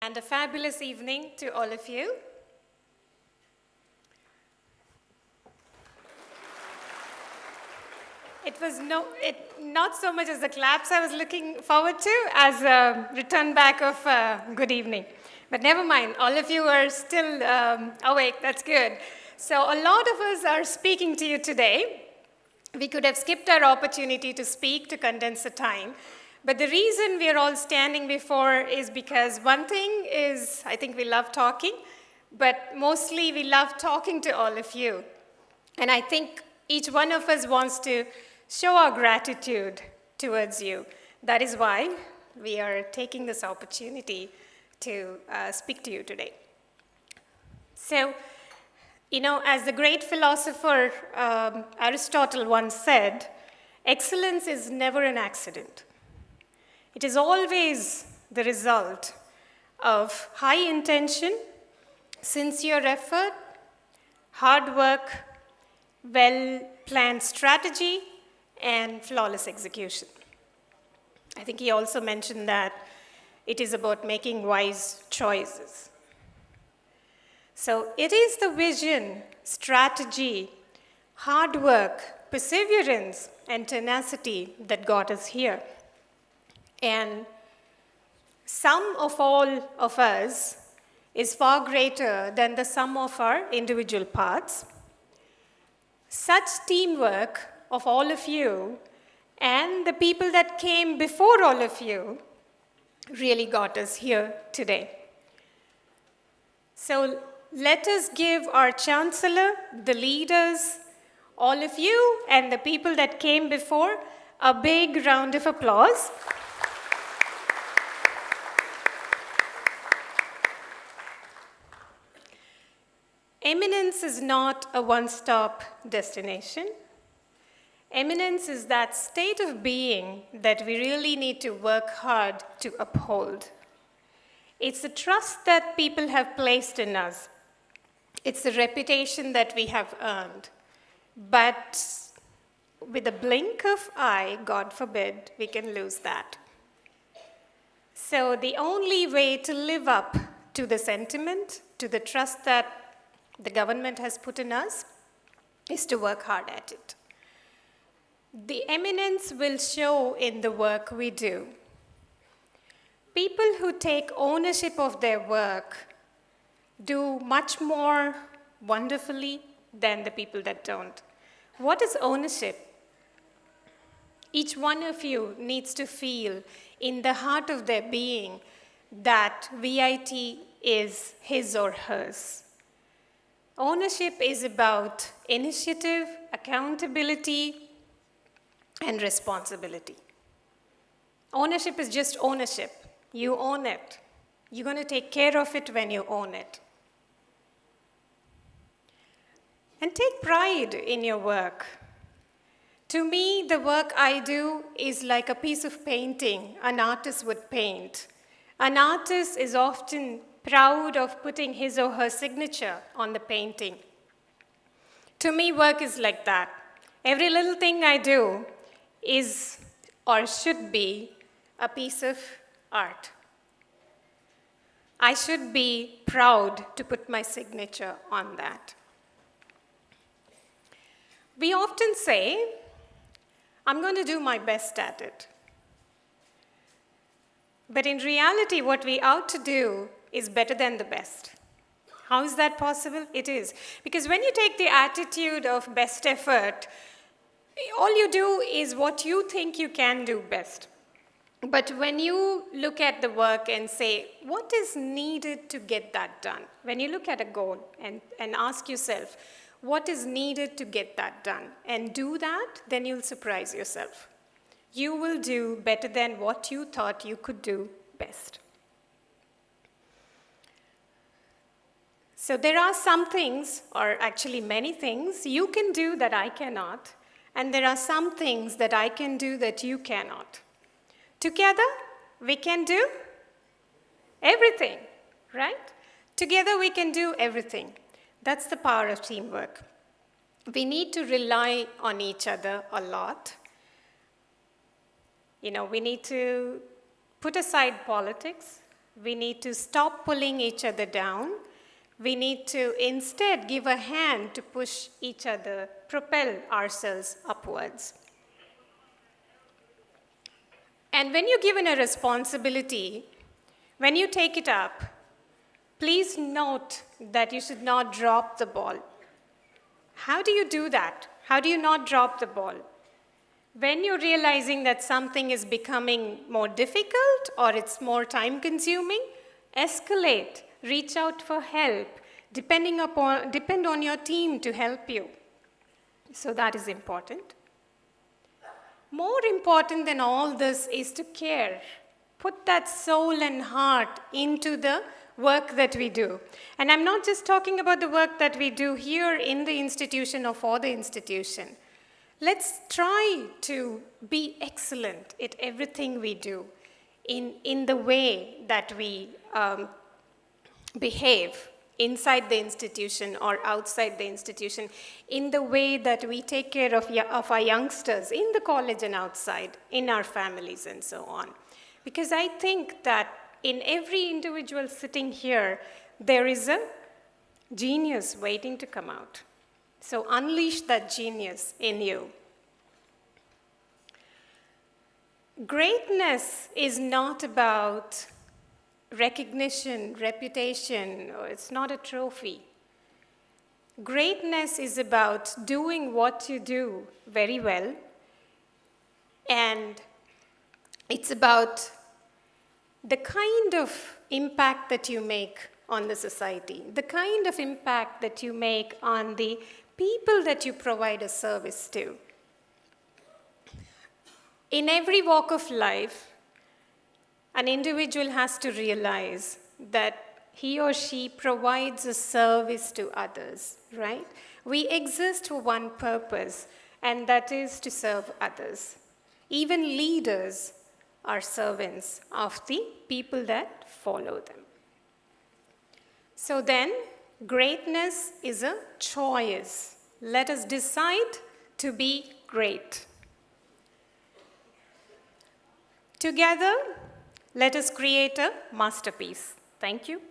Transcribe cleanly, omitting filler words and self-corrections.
and a fabulous evening to all of you. It was not so much as the claps I was looking forward to as a return back of good evening. But never mind, all of you are still awake, that's good. So a lot of us are speaking to you today. We could have skipped our opportunity to speak to condense the time. But the reason we are all standing before is because one thing is, I think we love talking, but mostly we love talking to all of you. And I think each one of us wants to show our gratitude towards you. That is why we are taking this opportunity to speak to you today. So, you know, as the great philosopher Aristotle once said, excellence is never an accident. It is always the result of high intention, sincere effort, hard work, well-planned strategy, and flawless execution. I think he also mentioned that it is about making wise choices. So it is the vision, strategy, hard work, perseverance, and tenacity that got us here. And sum of all of us is far greater than the sum of our individual parts. Such teamwork of all of you and the people that came before all of you really got us here today. So let us give our chancellor, the leaders, all of you, and the people that came before a big round of applause. Eminence is not a one-stop destination. Eminence is that state of being that we really need to work hard to uphold. It's the trust that people have placed in us. It's the reputation that we have earned. But with a blink of eye, God forbid, we can lose that. So the only way to live up to the sentiment, to the trust that the government has put in us, is to work hard at it. The eminence will show in the work we do. People who take ownership of their work do much more wonderfully than the people that don't. What is ownership? Each one of you needs to feel in the heart of their being that VIT is his or hers. Ownership is about initiative, accountability, and responsibility. Ownership is just ownership. You own it. You're going to take care of it when you own it. And take pride in your work. To me, the work I do is like a piece of painting an artist would paint. An artist is often proud of putting his or her signature on the painting. To me, work is like that. Every little thing I do is or should be a piece of art. I should be proud to put my signature on that. We often say, I'm going to do my best at it. But in reality, what we ought to do is better than the best. How is that possible? It is. Because when you take the attitude of best effort, all you do is what you think you can do best. But when you look at the work and say, what is needed to get that done? When you look at a goal and ask yourself, what is needed to get that done? And do that, then you'll surprise yourself. You will do better than what you thought you could do best. So there are some things, or actually many things, you can do that I cannot, and there are some things that I can do that you cannot. Together, we can do everything, right? Together, we can do everything. That's the power of teamwork. We need to rely on each other a lot. You know, we need to put aside politics. We need to stop pulling each other down. We need to instead give a hand to push each other, propel ourselves upwards. And when you're given a responsibility, when you take it up, please note that you should not drop the ball. How do you do that? How do you not drop the ball? When you're realizing that something is becoming more difficult or it's more time-consuming, escalate, reach out for help, depend on your team to help you. So that is important. More important than all this is to care. Put that soul and heart into the work that we do. And I'm not just talking about the work that we do here in the institution or for the institution. Let's try to be excellent at everything we do in the way that we behave inside the institution or outside the institution, in the way that we take care of our youngsters in the college and outside, in our families and so on. Because I think that in every individual sitting here, there is a genius waiting to come out. So unleash that genius in you. Greatness is not about recognition, reputation, or it's not a trophy. Greatness is about doing what you do very well, and it's about the kind of impact that you make on the society, the kind of impact that you make on the people that you provide a service to. In every walk of life, an individual has to realize that he or she provides a service to others, right? We exist for one purpose, and that is to serve others. Even leaders are servants of the people that follow them. So then, greatness is a choice. Let us decide to be great. Together, let us create a masterpiece. Thank you.